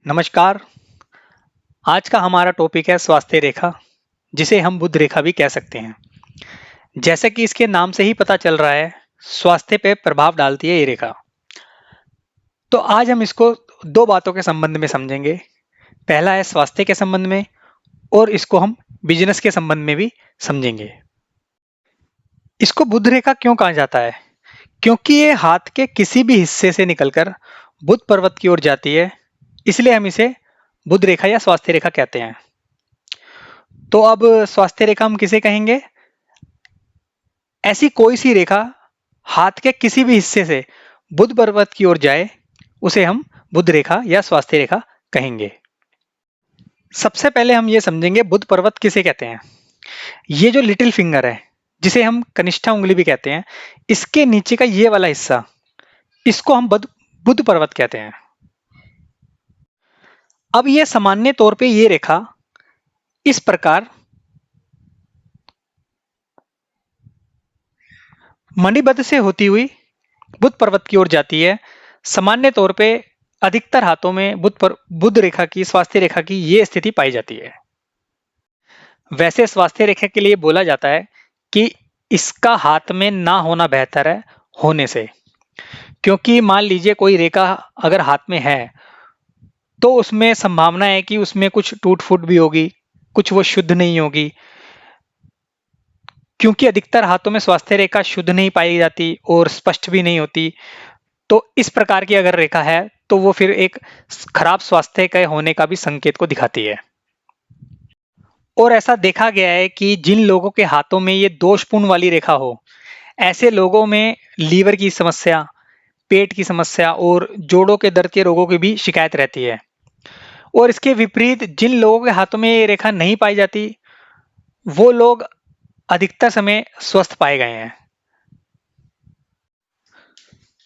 नमस्कार। आज का हमारा टॉपिक है स्वास्थ्य रेखा, जिसे हम बुध रेखा भी कह सकते हैं। जैसे कि इसके नाम से ही पता चल रहा है, स्वास्थ्य पे प्रभाव डालती है ये रेखा। तो आज हम इसको दो बातों के संबंध में समझेंगे। पहला है स्वास्थ्य के संबंध में और इसको हम बिजनेस के संबंध में भी समझेंगे। इसको बुध रेखा क्यों कहा जाता है? क्योंकि ये हाथ के किसी भी हिस्से से निकलकर बुध पर्वत की ओर जाती है, इसलिए हम इसे बुध रेखा या स्वास्थ्य रेखा कहते हैं। तो अब स्वास्थ्य रेखा हम किसे कहेंगे? ऐसी कोई सी रेखा हाथ के किसी भी हिस्से से बुध पर्वत की ओर जाए, उसे हम बुध रेखा या स्वास्थ्य रेखा कहेंगे। सबसे पहले हम ये समझेंगे बुध पर्वत किसे कहते हैं। ये जो लिटिल फिंगर है, जिसे हम कनिष्ठा उंगली भी कहते हैं, इसके नीचे का ये वाला हिस्सा, इसको हम बुध पर्वत कहते हैं। अब ये सामान्य तौर पे ये रेखा इस प्रकार मणिबद्ध से होती हुई बुध पर्वत की ओर जाती है। सामान्य तौर पे अधिकतर हाथों में बुध रेखा की, स्वास्थ्य रेखा की ये स्थिति पाई जाती है। वैसे स्वास्थ्य रेखा के लिए बोला जाता है कि इसका हाथ में ना होना बेहतर है होने से, क्योंकि मान लीजिए कोई रेखा अगर हाथ में है तो उसमें संभावना है कि उसमें कुछ टूट फूट भी होगी, कुछ वो शुद्ध नहीं होगी। क्योंकि अधिकतर हाथों में स्वास्थ्य रेखा शुद्ध नहीं पाई जाती और स्पष्ट भी नहीं होती, तो इस प्रकार की अगर रेखा है तो वो फिर एक खराब स्वास्थ्य के होने का भी संकेत को दिखाती है। और ऐसा देखा गया है कि जिन लोगों के हाथों में ये दोषपूर्ण वाली रेखा हो, ऐसे लोगों में लीवर की समस्या, पेट की समस्या और जोड़ों के दर्द के रोगों की भी शिकायत रहती है। और इसके विपरीत जिन लोगों के हाथों में ये रेखा नहीं पाई जाती, वो लोग अधिकतर समय स्वस्थ पाए गए हैं।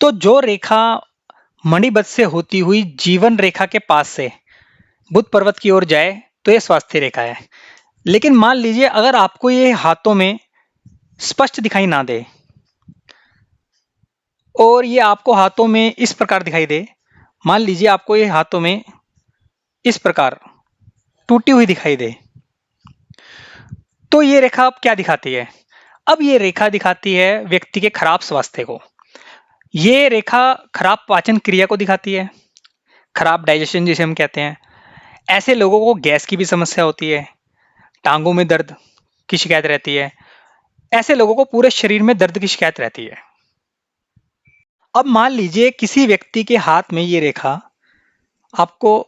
तो जो रेखा मणिबद्ध से होती हुई जीवन रेखा के पास से बुध पर्वत की ओर जाए तो ये स्वास्थ्य रेखा है। लेकिन मान लीजिए अगर आपको ये हाथों में स्पष्ट दिखाई ना दे और ये आपको हाथों में इस प्रकार दिखाई दे, मान लीजिए आपको ये हाथों में इस प्रकार टूटी हुई दिखाई दे, तो ये रेखा अब क्या दिखाती है? अब ये रेखा दिखाती है व्यक्ति के खराब स्वास्थ्य को। ये रेखा खराब पाचन क्रिया को दिखाती है, खराब डाइजेशन जिसे हम कहते हैं। ऐसे लोगों को गैस की भी समस्या होती है, टांगों में दर्द की शिकायत रहती है। ऐसे लोगों को पूरे शरीर में दर्द की शिकायत रहती है। अब मान लीजिए किसी व्यक्ति के हाथ में ये रेखा आपको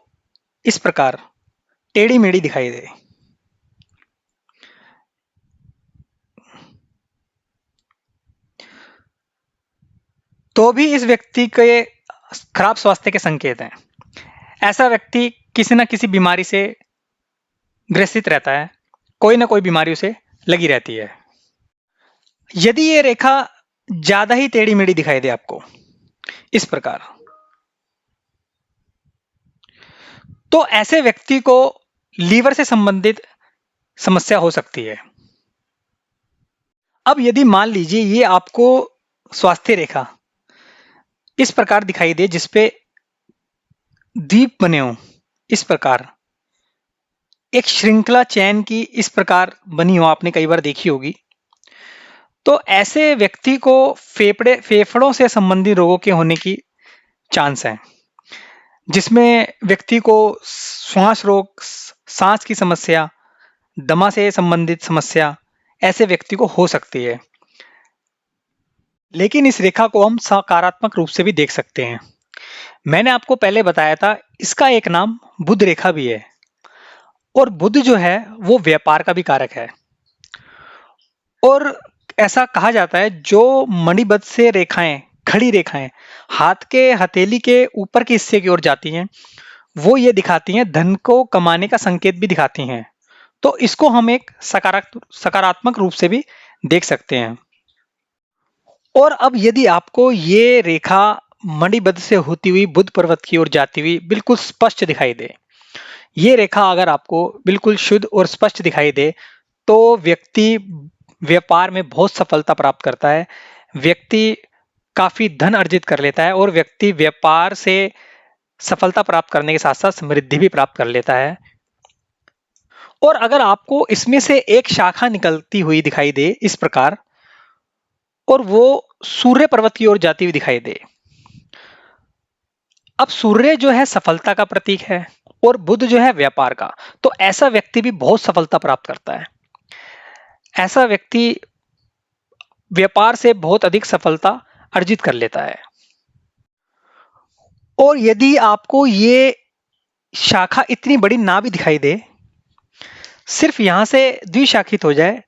इस प्रकार टेढ़ी मेढ़ी दिखाई दे, तो भी इस व्यक्ति के खराब स्वास्थ्य के संकेत हैं। ऐसा व्यक्ति किसी न किसी बीमारी से ग्रसित रहता है, कोई ना कोई बीमारी उसे लगी रहती है। यदि ये रेखा ज्यादा ही टेढ़ी मेढ़ी दिखाई दे आपको इस प्रकार, तो ऐसे व्यक्ति को लीवर से संबंधित समस्या हो सकती है। अब यदि मान लीजिए ये आपको स्वास्थ्य रेखा इस प्रकार दिखाई दे, जिसपे द्वीप बने हों, इस प्रकार एक श्रृंखला चैन की इस प्रकार बनी हो, आपने कई बार देखी होगी, तो ऐसे व्यक्ति को फेफड़ों से संबंधित रोगों के होने की चांस है, जिसमें व्यक्ति को श्वास रोग, सांस की समस्या, दमा से संबंधित समस्या ऐसे व्यक्ति को हो सकती है। लेकिन इस रेखा को हम सकारात्मक रूप से भी देख सकते हैं। मैंने आपको पहले बताया था इसका एक नाम बुध रेखा भी है, और बुध जो है वो व्यापार का भी कारक है। और ऐसा कहा जाता है जो मणिबद्ध से रेखाएं, खड़ी रेखाएं हाथ के हथेली के ऊपर के हिस्से की ओर जाती हैं, वो ये दिखाती हैं धन को कमाने का संकेत भी दिखाती हैं। तो इसको हम एक सकारात्मक रूप से भी देख सकते हैं। और अब यदि आपको ये रेखा मणिबद्ध से होती हुई बुध पर्वत की ओर जाती हुई बिल्कुल स्पष्ट दिखाई दे, ये रेखा अगर आपको बिल्कुल शुद्ध और स्पष्ट दिखाई दे, तो व्यक्ति व्यापार में बहुत सफलता प्राप्त करता है, व्यक्ति काफी धन अर्जित कर लेता है और व्यक्ति व्यापार से सफलता प्राप्त करने के साथ साथ समृद्धि भी प्राप्त कर लेता है। और अगर आपको इसमें से एक शाखा निकलती हुई दिखाई दे इस प्रकार, और वो सूर्य पर्वत की ओर जाती हुई दिखाई दे। अब सूर्य जो है सफलता का प्रतीक है और बुध जो है व्यापार का, तो ऐसा व्यक्ति भी बहुत सफलता प्राप्त करता है। ऐसा व्यक्ति व्यापार से बहुत अधिक सफलता अर्जित कर लेता है। और यदि आपको ये शाखा इतनी बड़ी ना भी दिखाई दे, सिर्फ यहां से द्विशाखित हो जाए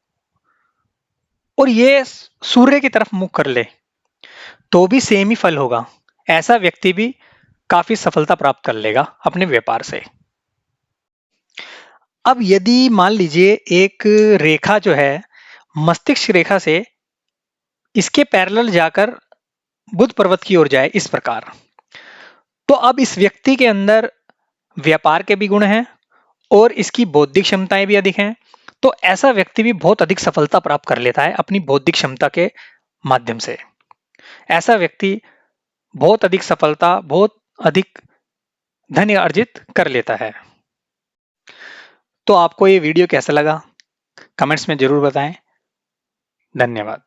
और ये सूर्य की तरफ मुख कर ले, तो भी सेम ही फल होगा। ऐसा व्यक्ति भी काफी सफलता प्राप्त कर लेगा अपने व्यापार से। अब यदि मान लीजिए एक रेखा जो है मस्तिष्क रेखा से इसके पैरेलल जाकर बुध पर्वत की ओर जाए इस प्रकार, तो अब इस व्यक्ति के अंदर व्यापार के भी गुण हैं और इसकी बौद्धिक क्षमताएं भी अधिक हैं। तो ऐसा व्यक्ति भी बहुत अधिक सफलता प्राप्त कर लेता है अपनी बौद्धिक क्षमता के माध्यम से। ऐसा व्यक्ति बहुत अधिक सफलता, बहुत अधिक धन अर्जित कर लेता है। तो आपको ये वीडियो कैसा लगा? कमेंट्स में जरूर बताएं। धन्यवाद।